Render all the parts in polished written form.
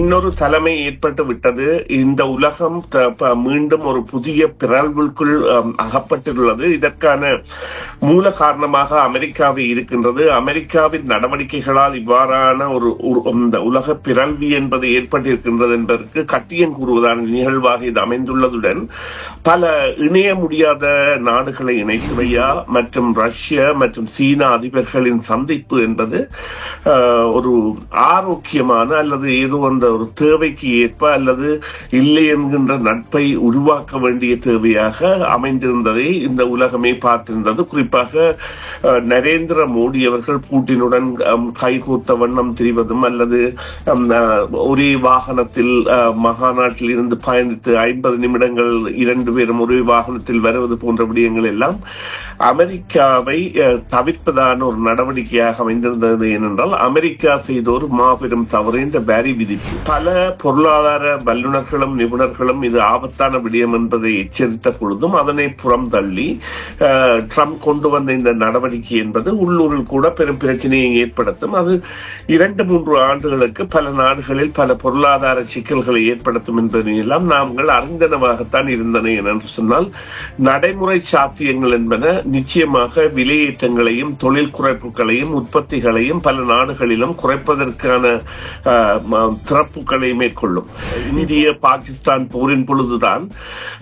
இன்னொரு தலைமை ஏற்பட்டு விட்டது. இந்த உலகம் மீண்டும் ஒரு புதிய பிறழ்வுக்குள் அகப்பட்டுள்ளது. இதற்கான மூல காரணமாக அமெரிக்காவே இருக்கின்றது. அமெரிக்காவின் நடவடிக்கைகளால் இவ்வாறான ஒரு உலக பிறழ்வு என்பது ஏற்பட்டிருக்கின்றது என்பதற்கு கட்டியம் கூறுவதான நிகழ்வாக இது அமைந்துள்ளதுடன் பல இணைய முடியாத நாடுகளை இணைத்துவையா மற்றும் ரஷ்ய மற்றும் சீனா அதிபர்களின் சந்திப்பு என்பது ஒரு ஆரோக்கியமான அல்லது ஏதோ அந்த ஒரு தேவைக்கு ஏற்ப அல்லது இல்லை என்கின்ற நட்பை உருவாக்க வேண்டிய தேவையாக அமைந்திருந்ததை இந்த உலகமே பார்த்திருந்தது. குறிப்பாக நரேந்திர மோடி அவர்கள் பூட்டினுடன் கைகோத்த வண்ணம் திரிவதும் அல்லது ஒரே வாகனத்தில் மகாநாட்டில் இருந்து பயணித்து 50 நிமிடங்கள் 2 பேரும் ஒரே வாகனத்தில் வருவது போன்ற விடயங்கள் எல்லாம் அமெரிக்காவை தவிர்ப்பதான ஒரு நடவடிக்கையாக அமைந்திருந்தது. ஏனென்றால் அமெரிக்கா செய்த ஒரு மாபெரும் தவறு இந்த வரி விதிப்பு. பல பொருளாதார வல்லுநர்களும் நிபுணர்களும் இது ஆபத்தான விடயம் என்பதை எச்சரித்த பொழுதும் அதனை புறம் தள்ளி ட்ரம்ப் கொண்டு வந்த இந்த நடவடிக்கை என்பது உள்ளூரில் கூட பெரும் பிரச்சனையை ஏற்படுத்தும். அது 2-3 ஆண்டுகளுக்கு பல நாடுகளில் பல பொருளாதார சிக்கல்களை ஏற்படுத்தும் என்பதையெல்லாம் நாங்கள் அறிந்தனவாகத்தான் இருந்தன. என்று சொன்னால் நடைமுறை சாத்தியங்கள் என்பன நிச்சயமாக விலையேற்றங்களையும் தொழில் குறைப்புகளையும் உற்பத்திகளையும் பல நாடுகளிலும் குறைப்பதற்கான திறப்புகளை மேற்கொள்ளும். இந்திய பாகிஸ்தான் போரின் பொழுதுதான்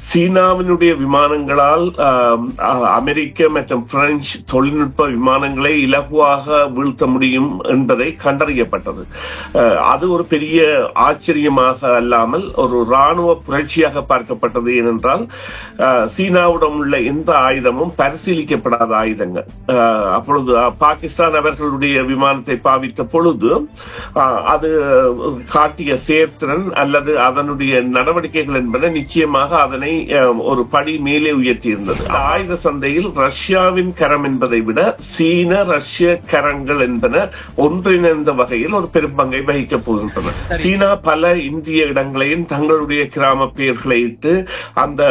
சீனாவினுடைய விமானங்களால் அமெரிக்க மற்றும் பிரெஞ்சு தொழில்நுட்ப விமானங்களை இலகுவாக வீழ்த்த முடியும் என்பதை கண்டறியப்பட்டது. அது ஒரு பெரிய ஆச்சரியமாக அல்லாமல் ஒரு ராணுவ புரட்சியாக பார்க்கப்பட்டது. ஏனென்றால் சீனாவுடன் உள்ள எந்த ஆயுதமும் பரிசீலிக்கப்படாத ஆயுதங்கள். அப்பொழுது பாகிஸ்தான் அவர்களுடைய விமானத்தை பாவித்த பொழுது அது காட்டிய சேர்த்திறன் அல்லது அதனுடைய நடவடிக்கைகள் என்பன நிச்சயமாக அதனை ஒரு படி மேலே உயர்த்தியிருந்தது. ஆயுத சந்தையில் ரஷ்யாவின் கரம் என்பதை விட சீன ரஷ்ய கரங்கள் என்பன ஒன்றிணைந்த வகையில் ஒரு பெரும் பங்கை வகிக்கப் போகின்றன. சீனா பல இந்திய இடங்களையும் தங்களுடைய கிராம பெயர்களை இட்டு அந்த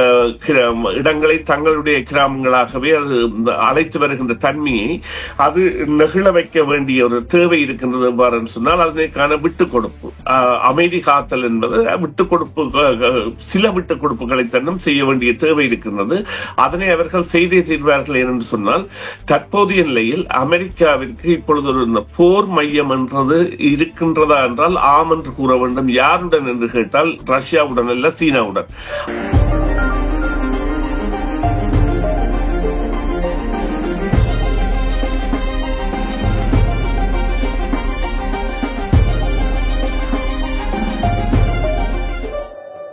இடங்களை தங்களுடைய கிராமங்களாகவே அது அழைத்து வருகின்ற தன்மையை அது நெகிழ வைக்க வேண்டிய ஒரு தேவை இருக்கின்றது. எவ்வாறு சொன்னால் அதற்கான விட்டுக் கொடுப்பு, அமைதி காத்தல் என்பது விட்டுக் கொடுப்பு, சில விட்டுக் கொடுப்புகளை தன்னும் செய்ய வேண்டிய தேவை இருக்கின்றது. அதனை அவர்கள் செய்தே தீர்வார்கள். என்று சொன்னால் தற்போதைய நிலையில் அமெரிக்காவிற்கு இப்பொழுது ஒரு போர் மையம் என்றது இருக்கின்றதா என்றால் ஆம் என்று கூற வேண்டும். யாருடன் என்று கேட்டால் ரஷ்யாவுடன் அல்ல, சீனாவுடன்.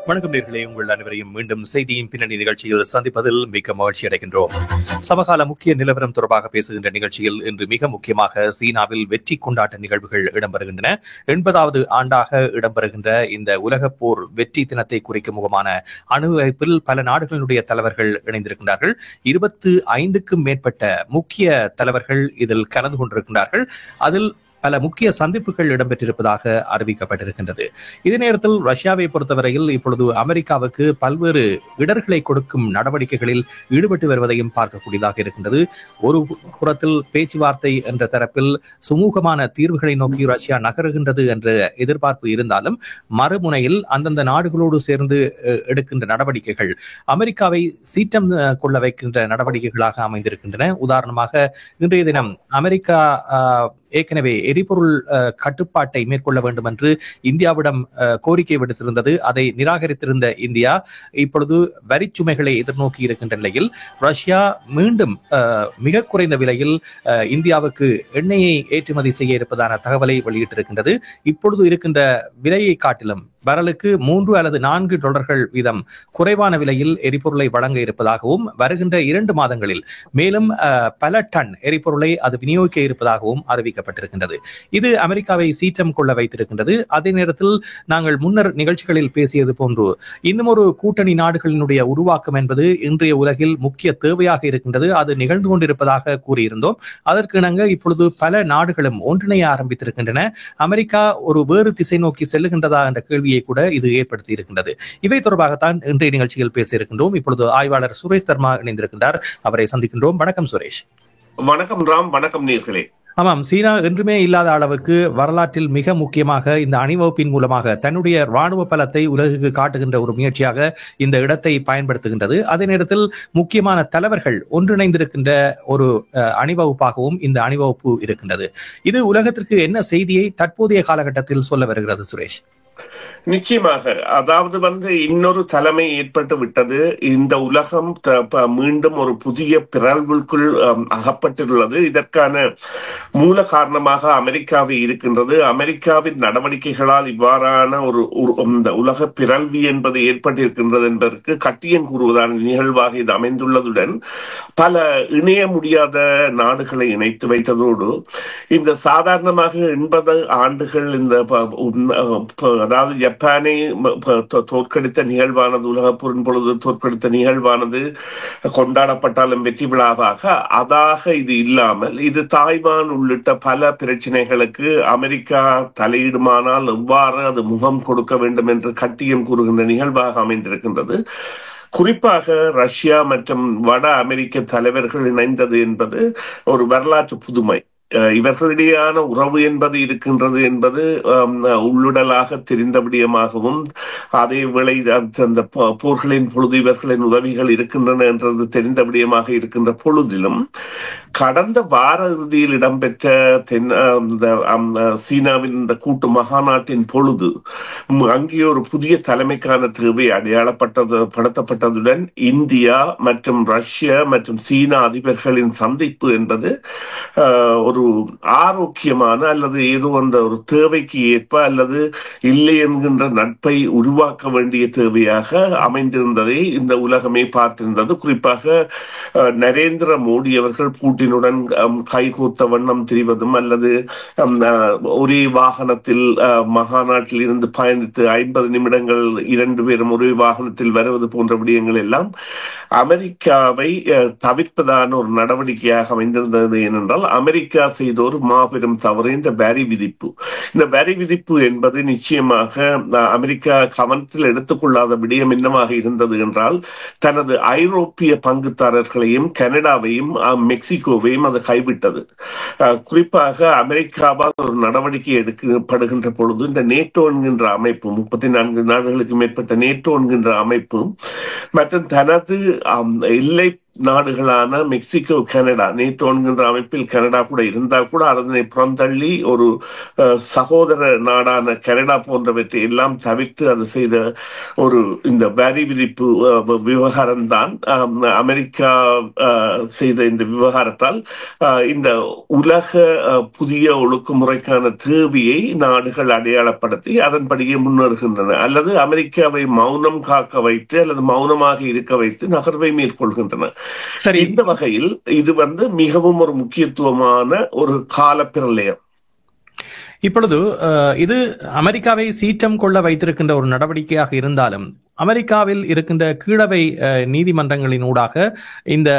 வணக்கம் நேயர்களே, உங்கள் அனைவரையும் மீண்டும் செய்தியின் பின்னணி நிகழ்ச்சியில் சந்திப்பதில் மிக மகிழ்ச்சி அடைகின்றோம். சமகால முக்கிய நிலவரம் தொடர்பாக பேசுகின்ற நிகழ்ச்சியில் இன்று மிக முக்கியமாக சீனாவில் வெற்றி கொண்டாட்ட நிகழ்வுகள் இடம்பெறுகின்றன. 80வது ஆண்டாக இடம்பெறுகின்ற இந்த உலக போர் வெற்றி தினத்தை குறிக்கும் முகமான அணிவகுப்பில் பல நாடுகளினுடைய தலைவர்கள் இணைந்திருக்கின்றார்கள். 25க்கும் மேற்பட்ட முக்கிய தலைவர்கள் இதில் கலந்து கொண்டிருக்கின்றார்கள். அதில் பல முக்கிய சந்திப்புகள் இடம்பெற்றிருப்பதாக அறிவிக்கப்பட்டிருக்கின்றது. இதே நேரத்தில் ரஷ்யாவை பொறுத்தவரையில் இப்பொழுது அமெரிக்காவுக்கு பல்வேறு இடர்களை கொடுக்கும் நடவடிக்கைகளில் ஈடுபட்டு வருவதையும் பார்க்கக்கூடியதாக இருக்கின்றது. ஒரு புறத்தில் பேச்சுவார்த்தை என்ற தரப்பில் சுமூகமான தீர்வுகளை நோக்கி ரஷ்யா நகருகின்றது என்ற எதிர்பார்ப்பு இருந்தாலும் மறுமுனையில் அந்தந்த நாடுகளோடு சேர்ந்து எடுக்கின்ற நடவடிக்கைகள் அமெரிக்காவை சீற்றம் கொள்ள வைக்கின்ற நடவடிக்கைகளாக அமைந்திருக்கின்றன. உதாரணமாக இன்றைய தினம் அமெரிக்கா ஏற்கனவே எரிபொருள் கட்டுப்பாட்டை மேற்கொள்ள வேண்டும் என்று இந்தியாவிடம் கோரிக்கை விடுத்திருந்தது. அதை நிராகரித்திருந்த இந்தியா இப்பொழுது வரிச்சுமைகளை எதிர்நோக்கி இருக்கின்ற நிலையில் ரஷ்யா மீண்டும் மிக குறைந்த விலையில் இந்தியாவுக்கு எண்ணெயை ஏற்றுமதி செய்ய இருப்பதான தகவலை வெளியிட்டிருக்கின்றது. இப்பொழுது இருக்கின்ற விலையை காட்டிலும் பரலுக்கு $3 அல்லது $4 வீதம் குறைவான விலையில் எரிபொருளை வழங்க இருப்பதாகவும் வருகின்ற 2 மாதங்களில் மேலும் பல டன் எரிபொருளை அது விநியோகிக்க இருப்பதாகவும் அறிவிக்கப்பட்டிருக்கின்றது. இது அமெரிக்காவை சீற்றம் கொள்ள வைத்திருக்கின்றது. அதே நேரத்தில் நாங்கள் முன்னர் நிகழ்ச்சிகளில் பேசியது போன்று இன்னும் ஒரு கூட்டணி நாடுகளினுடைய உருவாக்கம் என்பது இன்றைய உலகில் முக்கிய தேவையாக இருக்கின்றது. அது நிகழ்ந்து கொண்டிருப்பதாக கூறியிருந்தோம். அதற்கு இணங்க இப்பொழுது பல நாடுகளும் ஒன்றிணைய ஆரம்பித்திருக்கின்றன. அமெரிக்கா ஒரு வேறு திசை நோக்கி செல்லுகின்றதா என்ற கேள்வியை கூட இது ஏற்படுத்தி இருக்கின்றது. இவை தொடர்பாகத்தான் இன்றைய நிகழ்ச்சியில் பேச இருக்கின்றோம். இப்பொழுது ஆய்வாளர் சுரேஷ் தர்மா இணைந்திருக்கின்றார். அவரை சந்திக்கின்றோம். வணக்கம் சுரேஷ். வணக்கம் ராம். வணக்கம் நேயர்களே. ஆமாம், சீனா என்றுமே இல்லாத அளவுக்கு வரலாற்றில் மிக முக்கியமாக இந்த அணிவகுப்பின் மூலமாக தன்னுடைய ராணுவ பலத்தை உலகுக்கு காட்டுகின்ற ஒரு முயற்சியாக இந்த இடத்தை பயன்படுத்துகின்றது. அதே நேரத்தில் முக்கியமான தலைவர்கள் ஒன்றிணைந்திருக்கின்ற ஒரு அணிவகுப்பாகவும் இந்த அணிவகுப்பு இருக்கின்றது. இது உலகத்திற்கு என்ன செய்தியை தற்போதைய காலகட்டத்தில் சொல்ல வருகிறது சுரேஷ்? நிச்சயமாக, அதாவது இன்னொரு தலைமை ஏற்பட்டு விட்டது. இந்த உலகம் மீண்டும் ஒரு புதிய பிறழ்வுக்குள் அகப்பட்டுள்ளது. இதற்கான மூல காரணமாக அமெரிக்காவை இருக்கின்றது. அமெரிக்காவின் நடவடிக்கைகளால் இவ்வாறான ஒரு இந்த உலக பிறழ்வு என்பது ஏற்பட்டிருக்கின்றது என்பதற்கு கட்டியம் கூறுவதான நிகழ்வாக இது அமைந்துள்ளதுடன் பல இணைய முடியாத நாடுகளை இணைத்து வைத்ததோடு இந்த சாதாரணமாக 80 ஆண்டுகள் இந்த அதாவது ஜப்பானை தோற்கடித்த நிகழ்வானது, உலக போரின் பொழுது தோற்கடித்த நிகழ்வானது கொண்டாடப்பட்டாலும் வெற்றி விழாவாக அதாக இது இல்லாமல் இது தாய்வான் உள்ளிட்ட பல பிரச்சனைகளுக்கு அமெரிக்கா தலையிடுமானால் எவ்வாறு அது முகம் கொடுக்க வேண்டும் என்று கட்டியம் கூறுகின்ற நிகழ்வாக அமைந்திருக்கின்றது. குறிப்பாக ரஷ்யா மற்றும் வட அமெரிக்க தலைவர்கள் இணைந்தது என்பது ஒரு வரலாற்று புதுமை. இவர்களிடையான உறவு என்பது இருக்கின்றது என்பது உள்ளுடலாக தெரிந்த விடயமாகவும் அதே வேளை அந்த போர்களின் பொழுது இவர்களின் உதவிகள் இருக்கின்றன என்றது தெரிந்த விடயமாக இருக்கின்ற பொழுதிலும் கடந்த வார இறுதியில் இடம்பெற்ற சீனாவின் இந்த கூட்டு மகாநாட்டின் பொழுது அங்கே ஒரு புதிய தலைமைக்கான தேவை அடையாளப்படுத்தப்பட்டதுடன் இந்தியா மற்றும் ரஷ்யா மற்றும் சீனா அதிபர்களின் சந்திப்பு என்பது ஒரு ஆரோக்கியமான அல்லது ஏதோ அந்த ஒரு தேவைக்கு ஏற்ப அல்லது இல்லை என்கின்ற நட்பை உருவாக்க வேண்டிய தேவையாக அமைந்திருந்ததை இந்த உலகமே பார்த்திருந்தது. குறிப்பாக நரேந்திர மோடி அவர்கள் பூட்டினுடன் கைகோத்த வண்ணம் திரிவதும் அல்லது ஒரே வாகனத்தில் மகாநாட்டில் இருந்து பயணித்து 50 நிமிடங்கள் 2 பேரும் ஒரே வாகனத்தில் வருவது போன்ற விடயங்கள் எல்லாம் அமெரிக்காவை தவிர்ப்பதான ஒரு நடவடிக்கையாக அமைந்திருந்தது. ஏனென்றால் அமெரிக்கா செய்த ஒரு மாபெரும் தவறு இந்த வரி விதிப்பு. இந்த வரி விதிப்பு என்பது நிச்சயமாக அமெரிக்கா கவனத்தில் எடுத்துக்கொள்ளாத விடயம் என்னவாக இருந்தது என்றால் தனது ஐரோப்பிய பங்குதாரர்களையும் கனடாவையும் மெக்சிகோவையும் அது கைவிட்டது. குறிப்பாக அமெரிக்காவால் ஒரு நடவடிக்கை எடுக்கப்படுகின்ற பொழுது இந்த நேட்டோ என்கின்ற அமைப்பு 34 நாடுகளுக்கு மேற்பட்ட நேட்டோ என்கின்ற அமைப்பு மற்றும் தனது எல்லை நாடுகளான மெக்சிகோ கனடா நேட்டோ என்கின்ற அமைப்பில் கனடா கூட இருந்தால் கூட அதனை புறந்தள்ளி ஒரு சகோதர நாடான கனடா போன்றவற்றை எல்லாம் தவிர்த்து அது செய்த ஒரு இந்த வரி விதிப்பு விவகாரம் தான் அமெரிக்கா செய்த இந்த விவகாரத்தால் இந்த உலக புதிய ஒழுங்குமுறைக்கான தேவையை நாடுகள் அடையாளப்படுத்தி அதன்படியே முன்னேறுகின்றன அல்லது அமெரிக்காவை மௌனம் காக்க வைத்து அல்லது மௌனமாக இருக்க வைத்து நகர்வை மேற்கொள்கின்றன. சரி, இந்த வகையில் இது மிகவும் ஒரு முக்கியத்துவமான ஒரு கால பிரளயம். இப்பொழுது இது அமெரிக்காவை சீற்றம் கொள்ள வைத்திருக்கின்ற ஒரு நடவடிக்கையாக இருந்தாலும் அமெரிக்காவில் இருக்கின்ற கீழவை நீதிமன்றங்களின் ஊடாக இந்த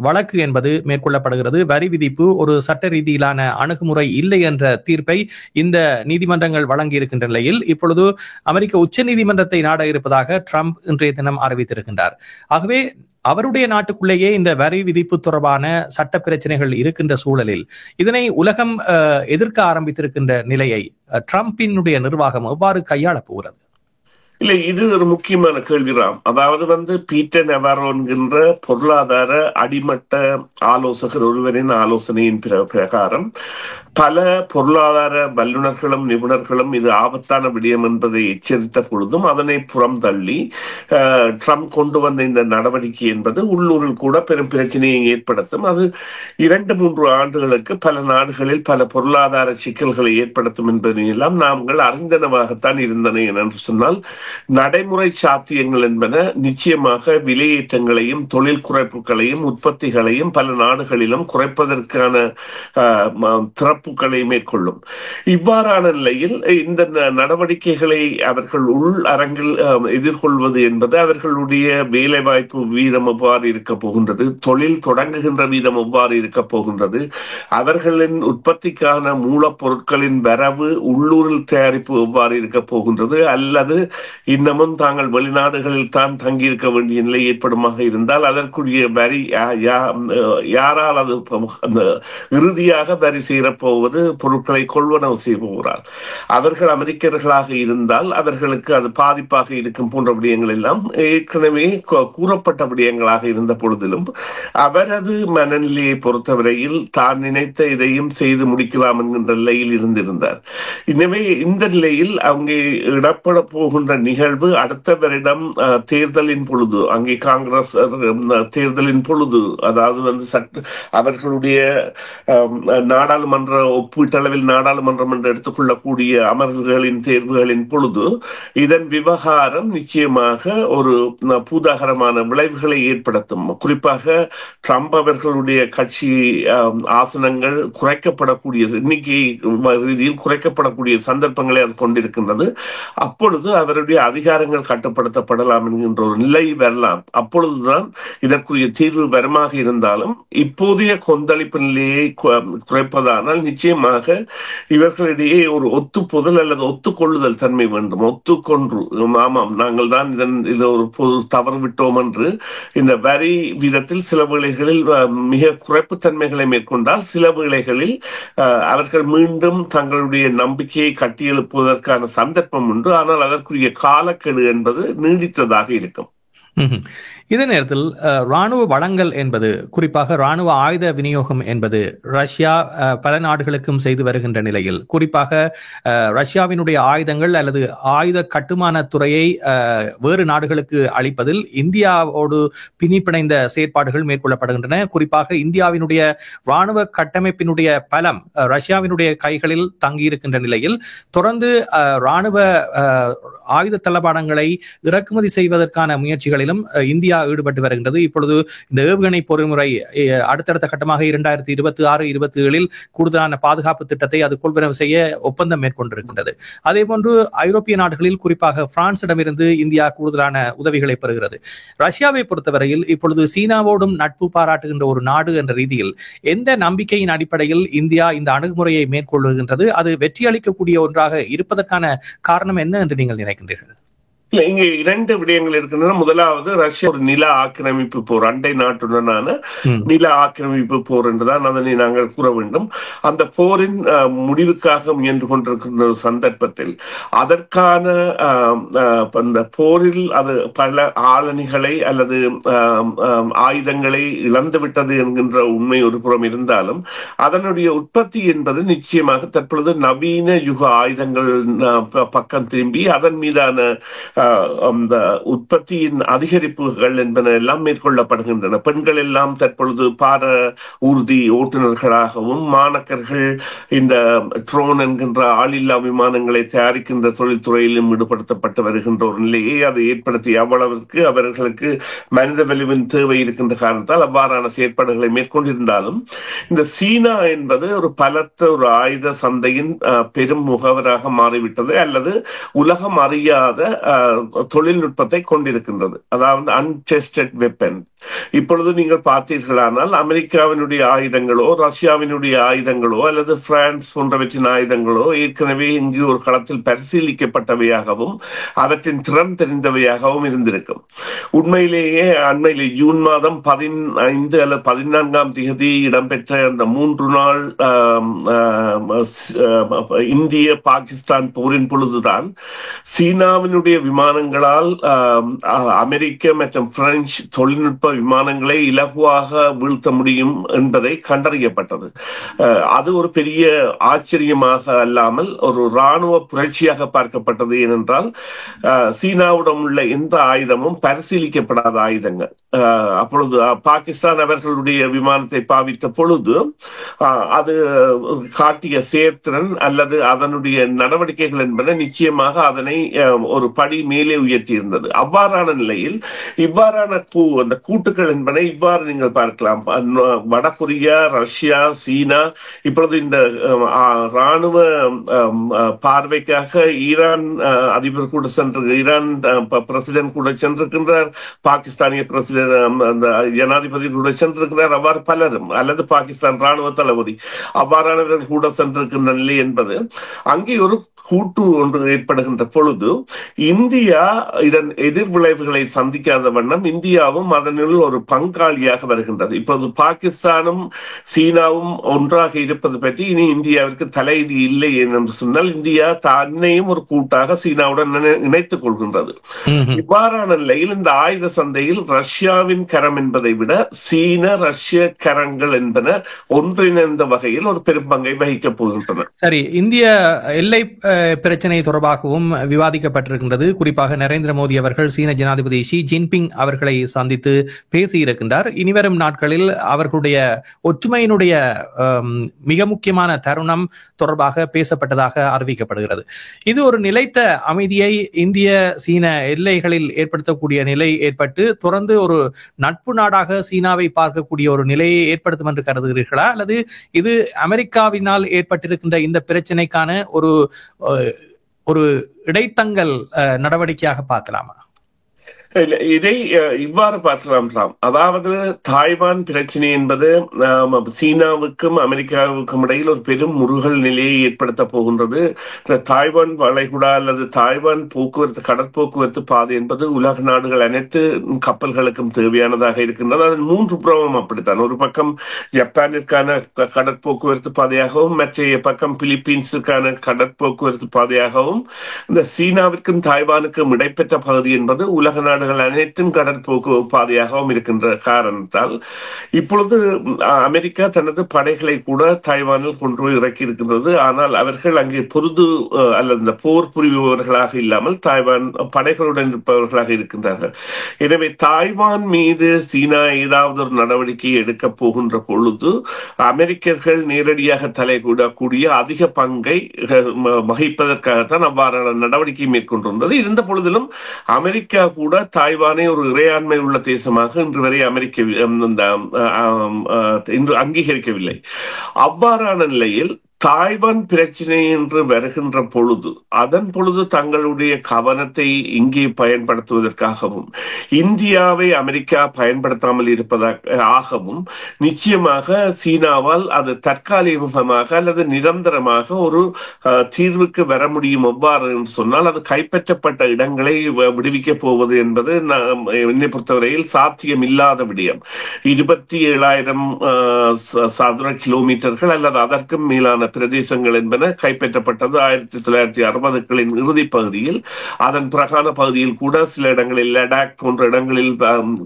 வழக்கு என்பது மேற்கொள்ளப்படுகிறது. வரி விதிப்பு ஒரு சட்ட ரீதியிலான அணுகுமுறை இல்லை என்ற தீர்ப்பை இந்த நீதிமன்றங்கள் வழங்கி இருக்கின்ற நிலையில் இப்பொழுது அமெரிக்க உச்ச நீதிமன்றத்தை நாட இருப்பதாக ட்ரம்ப் இன்றைய தினம் அறிவித்திருக்கின்றார். ஆகவே அவருடைய நாட்டுக்குள்ளேயே இந்த வரி விதிப்பு தொடர்பான சட்ட பிரச்சனைகள் இருக்கின்ற சூழலில் இதனை உலகம் எதிர்க்க ஆரம்பித்திருக்கின்ற நிலையை ட்ரம்பினுடைய நிர்வாகம் எவ்வாறு கையாளப் போகிறது? இல்லை, இது ஒரு முக்கியமான கேள்விதான். அதாவது பீட்டர் நெவாரோ என்கின்ற பொருளாதார அடிமட்ட ஆலோசகர் ஒருவரின் ஆலோசனையின் பிரகாரம் பல பொருளாதார வல்லுநர்களும் நிபுணர்களும் இது ஆபத்தான விடயம் என்பதை எச்சரித்த பொழுதும் அதனை புறம் தள்ளி ட்ரம்ப் கொண்டு வந்த இந்த நடவடிக்கை என்பது உள்ளூரில் கூட பெரும் பிரச்சனையை ஏற்படுத்தும். அது 2-3 ஆண்டுகளுக்கு பல நாடுகளில் பல பொருளாதார சிக்கல்களை ஏற்படுத்தும் என்பதையெல்லாம் நாங்கள் அறிந்தனவாகத்தான் இருந்தன. என்று சொன்னால் நடைமுறை சாத்தியங்கள் என்பன நிச்சயமாக விலையேற்றங்களையும் தொழில் குறைப்புகளையும் உற்பத்திகளையும் பல நாடுகளிலும் குறைப்பதற்கான திறப்புகளை மேற்கொள்ளும். இவ்வாறான நிலையில் இந்த நடவடிக்கைகளை அவர்கள் உள் அரங்கில் எதிர்கொள்வது என்பது அவர்களுடைய வேலை வாய்ப்பு வீதம் எவ்வாறு இருக்க போகின்றது, தொழில் தொடங்குகின்ற வீதம் எவ்வாறு இருக்க போகின்றது, அவர்களின் உற்பத்திக்கான மூலப்பொருட்களின் வரவு உள்ளூரில் தயாரிப்பு எவ்வாறு இருக்க போகின்றது அல்லது இன்னமும் தாங்கள் வெளிநாடுகளில் தான் தங்கியிருக்க வேண்டிய நிலை ஏற்படுமாக இருந்தால் அதற்குரிய வரி யாரால் அது அந்த இறுதியாக வரி சேரப்போவது பொருட்களை கொள்வனவு செய்கிறார். அவர்கள் அமெரிக்கர்களாக இருந்தால் அவர்களுக்கு அது பாதிப்பாக இருக்கும் போன்ற விடயங்கள் எல்லாம் ஏற்கனவே கூறப்பட்ட விடயங்களாக இருந்த பொழுதிலும் அவரது மனநிலையை பொறுத்தவரையில் தான் நினைத்த இதையும் செய்து முடிக்கலாம் என்கின்ற நிலையில் இருந்திருந்தார். எனவே இந்த நிலையில் அங்கே இடப்பட போகின்ற நிகழ்வு அடுத்த வருடம் தேர்தலின் பொழுது, அங்கே காங்கிரஸ் தேர்தலின் பொழுது, அதாவது அவர்களுடைய நாடாளுமன்ற ஒப்பீட்டளவில் நாடாளுமன்றம் என்று எடுத்துக்கொள்ளக்கூடிய அமர்வுகளின் தேர்வுகளின் பொழுது இதன் விவகாரம் நிச்சயமாக ஒரு பூதாகரமான விளைவுகளை ஏற்படுத்தும். குறிப்பாக ட்ரம்ப் அவர்களுடைய கட்சி ஆசனங்கள் குறைக்கப்படக்கூடிய எண்ணிக்கை ரீதியில் குறைக்கப்படக்கூடிய சந்தர்ப்பங்களை அது கொண்டிருக்கின்றது. அப்பொழுது அவருடைய அதிகாரங்கள் கட்டுப்படுத்தப்படலாம் என்கின்ற ஒரு நிலை வரலாம். அப்பொழுதுதான் இதற்குரிய தீர்வு வருமாக இருந்தாலும் இப்போதைய கொந்தளிப்பு நிலையை குறைப்பதானால் நிச்சயமாக இவர்களிடையே ஒரு ஒத்துப்போதல் அல்லது ஒத்துக்கொள்ளுதல் தன்மை வேண்டும். ஒத்துக்கொன்று ஆமாம் நாங்கள் தான் இதில் ஒரு பொது தவறு விட்டோம் என்று இந்த வரி விதத்தில் சில வேளைகளில் மிக குறைப்பு தன்மைகளை மேற்கொண்டால் சில வேளைகளில் அவர்கள் மீண்டும் தங்களுடைய நம்பிக்கையை கட்டியெழுப்புவதற்கான சந்தர்ப்பம் உண்டு. ஆனால் அதற்குரிய காலக்கெடு என்பது நீடித்ததாக இருக்கும். இதே நேரத்தில் ராணுவ வளங்கள் என்பது, குறிப்பாக ராணுவ ஆயுத விநியோகம் என்பது ரஷ்யா பல நாடுகளுக்கும் செய்து வருகின்ற நிலையில், குறிப்பாக ரஷ்யாவினுடைய ஆயுதங்கள் அல்லது ஆயுத கட்டுமான துறையை வேறு நாடுகளுக்கு அளிப்பதில் இந்தியாவோடு பிணிப்பிணைந்த செயற்பாடுகள் மேற்கொள்ளப்படுகின்றன. குறிப்பாக இந்தியாவினுடைய ராணுவ கட்டமைப்பினுடைய பலம் ரஷ்யாவினுடைய கைகளில் தங்கியிருக்கின்ற நிலையில் தொடர்ந்து ராணுவ ஆயுத தளபாடங்களை இறக்குமதி செய்வதற்கான முயற்சிகளிலும் இந்தியா ஈடுபட்டு வருகின்றது. இப்பொழுது இந்த ஏவுகணை பொறிமுறை அடுத்தடுத்த கட்டமாக 2026-27 கூடுதலான பாதுகாப்பு திட்டத்தை அது கொள்வனவு செய்ய ஒப்பந்தம் மேற்கொண்டிருக்கின்றது. அதே போன்று ஐரோப்பிய நாடுகளில் குறிப்பாக பிரான்சிடமிருந்து இந்தியா கூடுதலான உதவிகளை பெறுகிறது. ரஷ்யாவை பொறுத்தவரையில் இப்பொழுது சீனாவோடும் நட்பு பாராட்டுகின்ற ஒரு நாடு என்ற ரீதியில் எந்த நம்பிக்கையின் அடிப்படையில் இந்தியா இந்த அணுகுமுறையை மேற்கொள்கின்றது? அது வெற்றி அளிக்கக்கூடிய ஒன்றாக இருப்பதற்கான காரணம் என்ன என்று நீங்கள் நினைக்கின்றீர்கள்? இல்ல, இங்க 2 விடயங்கள் இருக்கின்றன. முதலாவது, ரஷ்யா ஒரு நில ஆக்கிரமிப்பு போர், அண்டை நாட்டுடனான நில ஆக்கிரமிப்பு போர் என்றுதான் அதனை நாங்கள் கூற வேண்டும். அந்த போரின் முடிவுக்காக முயன்று கொண்டிருக்கின்ற ஒரு சந்தர்ப்பத்தில் அதற்கான அந்த போரில் அது பல ஆளணிகளை அல்லது ஆயுதங்களை இழந்துவிட்டது என்கின்ற உண்மை ஒரு புறம் இருந்தாலும் அதனுடைய உற்பத்தி என்பது நிச்சயமாக தற்பொழுது நவீன யுக ஆயுதங்கள் பக்கம் திரும்பி அதன் மீதான அந்த உற்பத்தியின் அதிகரிப்புகள் என்பன எல்லாம் மேற்கொள்ளப்படுகின்றன. பெண்கள் எல்லாம் தற்பொழுது பார ஊர்தி ஓட்டுநர்களாகவும் மாணக்கர்கள் இந்த ட்ரோன் என்கின்ற ஆளில்லா விமானங்களை தயாரிக்கின்ற தொழில்துறையிலும் ஈடுபடுத்தப்பட்டு வருகின்ற ஒரு நிலையை அது ஏற்படுத்தி அவ்வளவிற்கு அவர்களுக்கு மனித வலிவின் தேவை இருக்கின்ற காரணத்தால் அவ்வாறான செயற்பாடுகளை மேற்கொண்டிருந்தாலும் இந்த சீனா என்பது ஒரு பலத்த ஒரு ஆயுத சந்தையின் பெரும் முகவராக மாறிவிட்டது அல்லது உலகம் அறியாத தொழில்நுட்பத்தை கொண்டிருக்கின்றது. அதாவது அன்டெஸ்டட் வெப்பன். இப்பொழுது நீங்கள் பார்த்தீர்களானால் அமெரிக்காவினுடைய ஆயுதங்களோ ரஷ்யாவினுடைய ஆயுதங்களோ அல்லது பிரான்ஸ் போன்றவற்றின் ஆயுதங்களோ ஏற்கனவே இங்கு ஒரு களத்தில் பரிசீலிக்கப்பட்டவையாகவும் அவற்றின் திறன் தெரிந்தவையாகவும் இருந்திருக்கும். உண்மையிலேயே அண்மையிலே ஜூன் மாதம் 15 அல்லது 14ஆம் தேதி இடம்பெற்ற அந்த 3 நாள் இந்திய பாகிஸ்தான் போரின் பொழுதுதான் சீனாவினுடைய விமானங்களால் அமெரிக்க மற்றும் பிரெஞ்சு தொழில்நுட்ப விமானங்களை இலகுவாக வீழ்த்த முடியும் என்பதை கண்டறியப்பட்டது. அது ஒரு பெரிய ஆச்சரியமாக அல்லாமல் ஒரு இராணுவ புரட்சியாக பார்க்கப்பட்டது. ஏனென்றால் சீனாவுடன் உள்ள எந்த ஆயுதமும் பரிசீலிக்கப்படாத ஆயுதங்கள். அப்பொழுது பாகிஸ்தான் அவர்களுடைய விமானத்தை பாவித்த பொழுது அது காட்டிய செயற்திறன் அல்லது அதனுடைய நடவடிக்கைகள் என்பன நிச்சயமாக அதனை ஒரு படி மேலே உயர்த்தி இருந்தது. அவ்வாறான நிலையில் இவ்வாறான அந்த கூட்டுகள் என்பன இவ்வாறு நீங்கள் பார்க்கலாம். வடகொரியா, ரஷ்யா, சீனா இப்பொழுது இந்த ராணுவ பார்வைக்காக ஈரான் அதிபர் கூட ஈரான் பிரசிடென்ட் கூட சென்றிருக்கின்றார், பாகிஸ்தானிய பிரசிடென்ட் ஜனாதிபதி கூட சென்றிருக்கிறார். அவ்வாறு பலரும் அல்லது பாகிஸ்தான் ராணுவ தளபதி அவ்வாறானவர்கள் கூட சென்றிருக்கின்ற நிலை என்பது அங்கே ஒரு கூட்டு ஒன்று ஏற்படுகின்ற பொழுது இந்திய இந்தியா இதன் எதிர்விளைவுகளை சந்திக்காத வண்ணம் இந்தியாவும் அதனுள் ஒரு பங்காளியாக வருகின்றது. இப்போது பாகிஸ்தானும் சீனாவும் ஒன்றாக இருப்பது பற்றி இனி இந்தியாவிற்கு தலையீடு இல்லை என்று சொன்னால் இந்தியா தன்னையும் ஒரு கூட்டாக சீனாவுடன் இணைத்துக் கொள்கின்றது. இவ்வாறான நிலையில் இந்த ஆயுத சந்தையில் ரஷ்யாவின் கரம் என்பதை விட சீன ரஷ்ய கரங்கள் என்பன ஒன்றிணைந்த வகையில் ஒரு பெரும் பங்கை வகிக்கப் போகின்றன. சரி, இந்திய எல்லை பிரச்சனை தொடர்பாகவும் விவாதிக்கப்பட்டிருக்கின்றது. குறிப்பாக நரேந்திர மோடி அவர்கள் சீன ஜனாதிபதி ஷி ஜின்பிங் அவர்களை சந்தித்து பேசியிருக்கின்றார். இனிவரும் நாட்களில் அவர்களுடைய ஒற்றுமையினுடைய மிக முக்கியமான தருணம் தொடர்பாக பேசப்பட்டதாக அறிவிக்கப்படுகிறது. இது ஒரு நிலைத்த அமைதியை இந்திய சீன எல்லைகளில் ஏற்படுத்தக்கூடிய நிலை ஏற்பட்டு தொடர்ந்து ஒரு நட்பு நாடாக சீனாவை பார்க்கக்கூடிய ஒரு நிலையை ஏற்படுத்தும் என்று கருதுகிறீர்களா, அல்லது இது அமெரிக்காவினால் ஏற்பட்டிருக்கின்ற இந்த பிரச்சனைக்கான ஒரு இடைத்தங்கல் நடவடிக்கையாக பார்க்கலாமா? இதை இவ்வாறு பார்க்கலாம். அதாவது தாய்வான் பிரச்சனை என்பது சீனாவுக்கும் அமெரிக்காவுக்கும் இடையில் ஒரு பெரும் முருகல் நிலையை ஏற்படுத்த போகின்றது. தாய்வான் வளைகுடா அல்லது தாய்வான் போக்குவரத்து கடற்போக்குவரத்து பாதை என்பது உலக நாடுகள் அனைத்து கப்பல்களுக்கும் தேவையானதாக இருக்கின்றது. அதன் மூன்று புறமும் அப்படித்தான். ஒரு பக்கம் ஜப்பானிற்கான கடற்போக்குவரத்து பாதையாகவும் மற்ற பக்கம் பிலிப்பீன்ஸுக்கான கடற்போக்குவரத்து பாதையாகவும் இந்த சீனாவிற்கும் தாய்வானுக்கும் இடைப்பெற்ற பகுதி என்பது உலக நாடுகள் அனைத்தும் கடற்போக்கு பாதையாகவும் இருக்கின்ற காரணத்தால் இப்பொழுது அமெரிக்கா தனது படைகளை கூட தாய்வானில் கொண்டு போய் இறக்கி இருக்கின்றது. ஆனால் அவர்கள் அங்கே பொருது அல்லது போர் புரிபவர்களாக இல்லாமல் தாய்வான் படைகளுடன் இருப்பவர்களாக இருக்கின்றார்கள். எனவே தாய்வான் மீது சீனா ஏதாவது ஒரு நடவடிக்கை எடுக்க போகின்ற பொழுது அமெரிக்கர்கள் நேரடியாக தலையிடக்கூடிய அதிக பங்கை வகிப்பதற்காகத்தான் அவ்வாறான நடவடிக்கை மேற்கொண்டிருந்தது. இருந்த பொழுதிலும் அமெரிக்கா கூட தாய்வானை ஒரு இறையாண்மை உள்ள தேசமாக இன்று வரை இன்று அங்கீகரிக்கவில்லை. அவ்வாறான நிலையில் தாய்வான் பிரச்சனை என்று வருகின்ற பொழுது அதன் பொழுது தங்களுடைய கவனத்தை இங்கே பயன்படுத்துவதற்காகவும் இந்தியாவை அமெரிக்கா பயன்படுத்தாமல் இருப்பதாகவும் நிச்சயமாக சீனாவால் அது தற்காலிகமாக அல்லது நிரந்தரமாக ஒரு தீர்வுக்கு வர முடியும். எவ்வாறு என்று சொன்னால் அது கைப்பற்றப்பட்ட இடங்களை விடுவிக்கப் போவது என்பது என்னை பொறுத்தவரையில் சாத்தியம் இல்லாத விடயம். 27,000 சதுர கிலோமீட்டர்கள் அல்லது அதற்கும் மேலான பிரதேசங்கள் என்பன கைப்பற்றப்பட்டது 1960களின் இறுதி பகுதியில். அதன் பிரகான பகுதியில் கூட சில இடங்களில் லடாக் போன்ற இடங்களில்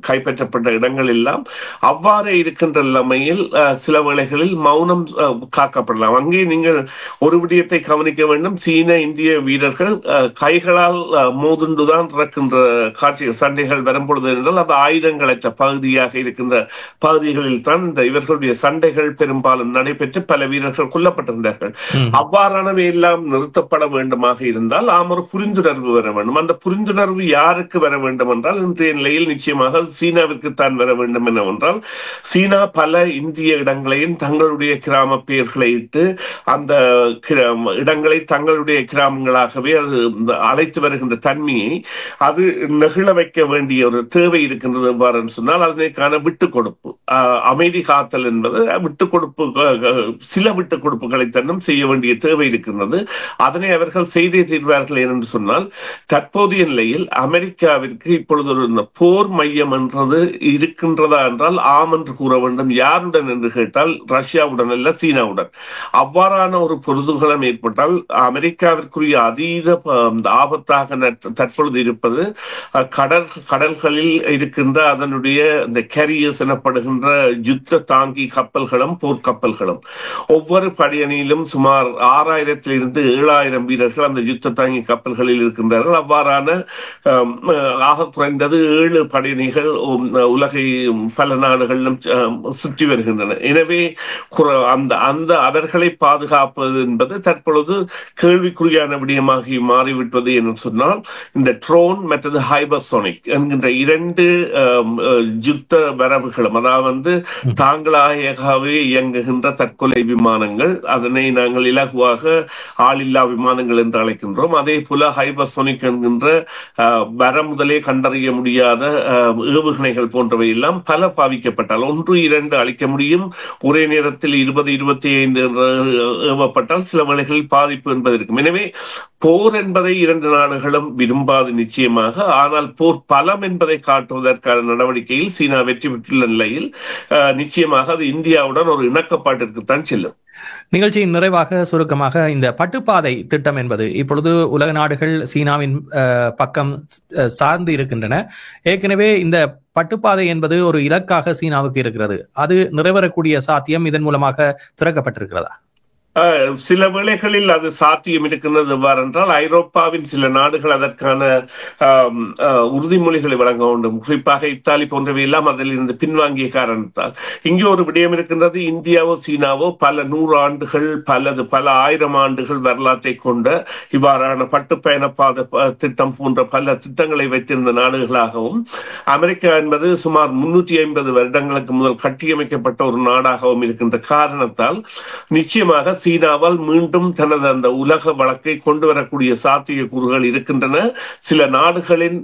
கைப்பற்றப்பட்ட இடங்கள் எல்லாம் அவ்வாறே இருக்கின்ற நிலைமையில் சில வேளைகளில் மௌனம் காக்கப்படலாம். அங்கே நீங்கள் ஒரு விடயத்தை கவனிக்க வேண்டும். சீன இந்திய வீரர்கள் கைகளால் மோதுண்டுதான் இறக்கின்ற காட்சிகள் சண்டைகள் வரும்பொழுது என்றால் அது ஆயுதங்களற்ற பகுதியாக இருக்கின்ற பகுதிகளில் தான் இவர்களுடைய சண்டைகள் பெரும்பாலும் நடைபெற்று பல வீரர்கள் கொல்லப்பட்ட அவ்வாறானவை எல்லாம் நிறுத்தப்பட வேண்டுமாக இருந்தால் ஒரு புரிந்துணர்வு வர வேண்டும். அந்த புரிந்துணர்வு யாருக்கு வர வேண்டும் என்றால் இன்றைய நிலையில் நிச்சயமாக சீனாவிற்கு தான் வர வேண்டும் என்னவென்றால் சீனா பல இந்திய இடங்களையும் தங்களுடைய கிராம பெயர்களை இட்டு அந்த இடங்களை தங்களுடைய கிராமங்களாகவே அது அழைத்து வருகின்ற தன்மையை அது நெகிழ வைக்க வேண்டிய ஒரு தேவை இருக்கின்றது. எவ்வாறு சொன்னால் அதற்கான விட்டுக் கொடுப்பு அமைதி காத்தல் என்பது விட்டுக் கொடுப்பு சில விட்டுக் கொடுப்புகளை தன்னும் செய்ய வேண்டிய தேவை இருக்கின்றது. அதனை அவர்கள் செய்தே தீர்வார்கள் என்று சொன்னால் தற்போதைய நிலையில் அமெரிக்காவிற்கு இப்பொழுது ஒரு போர் மையம் என்றது இருக்கின்றதா என்றால் ஆம் என்று கூற வேண்டும். யாருடன் என்று கேட்டால் ரஷ்யாவுடன் அல்ல, சீனாவுடன். அவ்வாறான ஒரு பொருதுகளம் ஏற்பட்டால் அமெரிக்காவிற்குரிய அதீத ஆபத்தாக தற்பொழுது இருப்பது கடல்களில் இருக்கின்ற அதனுடைய இந்த கேரியர்ஸ் எனப்படுகின்ற யுத்த தாங்கி கப்பல்களும் போர்க்கப்பல்களும். ஒவ்வொரு படையணியிலும் சுமார் 6,000 to 7,000 வீரர்கள் அந்த யுத்த தாங்கி கப்பல்களில் இருக்கின்றார்கள். அவ்வாறான ஆக குறைந்தது 7 படையணிகள் உலகை பல நாடுகளிலும் சுற்றி வருகின்றன. எனவே அந்த அவர்களை பாதுகாப்பது என்பது தற்பொழுது கேள்விக்குறியான விடயமாகி மாறிவிட்டது என்று சொன்னால் இந்த ட்ரோன் மற்றது ஹைபர்சோனிக் என்கின்ற 2 யுத்த வரவுகளும் அதாவது தாங்களாகவே இயங்குகின்ற தற்கொலை விமானங்கள் அதனை நாங்கள் இலகுவாக ஆளில்லா விமானங்கள் என்று அழைக்கின்றோம். அதே போல ஹைபர்சோனிக் என்கின்ற வர முதலே கண்டறிய முடியாத ஏவுகணைகள் போன்றவை எல்லாம் பல பாவிக்கப்பட்டால் 1-2 அளிக்க முடியும். ஒரே நேரத்தில் 20-25 ஏவப்பட்டால் சில வேளைகளில் பாதிப்பு என்பது இருக்கும். எனவே போர் என்பதை 2 நாடுகளும் விரும்பாது நிச்சயமாக. ஆனால் போர் பலம் என்பதை காட்டுவதற்கான நடவடிக்கையில் சீனா வெற்றி பெற்றுள்ள நிலையில் நிச்சயமாக அது இந்தியாவுடன் ஒரு இணக்கப்பாட்டிற்குத்தான் செல்லும். நிகழ்ச்சியின் நிறைவாக சுருக்கமாக இந்த பட்டுப்பாதை திட்டம் என்பது இப்பொழுது உலக நாடுகள் சீனாவின் பக்கம் சார்ந்து இருக்கின்றன. ஏற்கனவே இந்த பட்டுப்பாதை என்பது ஒரு இலக்காக சீனாவுக்கு இருக்கிறது. அது நிறைவேறக்கூடிய சாத்தியம் இதன் மூலமாக திறக்கப்பட்டிருக்கிறதா? சில வேளைகளில் அது சாத்தியம் இருக்கின்றது. எவ்வாறென்றால் ஐரோப்பாவின் சில நாடுகள் அதற்கான உறுதிமொழிகளை வழங்க வேண்டும். குறிப்பாக இத்தாலி போன்றவை எல்லாம் அதில் இருந்து பின்வாங்கிய காரணத்தால் இங்கே ஒரு விடயம் இருக்கின்றது. இந்தியாவோ சீனாவோ பல 100 ஆண்டுகள் பல 1000 ஆண்டுகள் வரலாற்றை கொண்ட இவ்வாறான பட்டுப்பயண பாதை திட்டம் போன்ற பல திட்டங்களை வைத்திருந்த நாடுகளாகவும், அமெரிக்கா என்பது சுமார் 350 வருடங்களுக்கு முதல் கட்டியமைக்கப்பட்ட ஒரு நாடாகவும் இருக்கின்ற காரணத்தால் நிச்சயமாக சீனாவால் மீண்டும் தனது அந்த உலக வழக்கை கொண்டு வரக்கூடிய சாத்திய கூறுகள் இருக்கின்றன. சில நாடுகளின்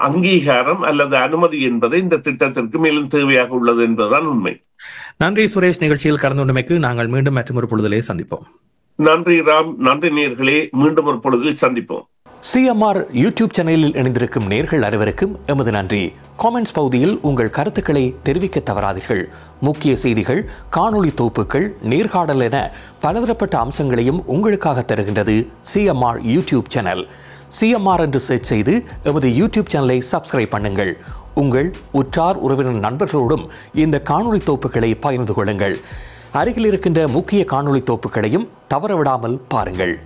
அங்கீகாரம் அல்லது அனுமதி என்பது இந்த திட்டத்திற்கு மேலும் தேவையாக உள்ளது என்பதுதான் உண்மை. நன்றி சுரேஷ். நிகழ்ச்சியில் கலந்து கொண்டமைக்கு நாங்கள் மீண்டும் மற்றொரு பொழுதிலே சந்திப்போம். நன்றி ராம். நன்றி நேயர்களே. மீண்டும் ஒரு பொழுதில் சந்திப்போம். சிஎம்ஆர் யூடியூப் சேனலில் இணைந்திருக்கும் நேர்கள் அனைவருக்கும் எமது நன்றி. காமெண்ட்ஸ் பகுதியில் உங்கள் கருத்துக்களை தெரிவிக்க தவறாதீர்கள். முக்கிய செய்திகள், காணொளி தொகுப்புகள், நேர்காணல் என பலதரப்பட்ட அம்சங்களையும் உங்களுக்காக தருகின்றது சிஎம்ஆர் யூடியூப் சேனல். சிஎம்ஆர் என்று சர்ச் செய்து எமது யூடியூப் சேனலை சப்ஸ்கிரைப் பண்ணுங்கள். உங்கள் உற்றார் உறவினர் நண்பர்களோடும் இந்த காணொளி தொகுப்புகளை பகிர்ந்து கொள்ளுங்கள். அருகில் இருக்கின்ற முக்கிய காணொளி தொகுப்புகளையும் தவறவிடாமல் பாருங்கள்.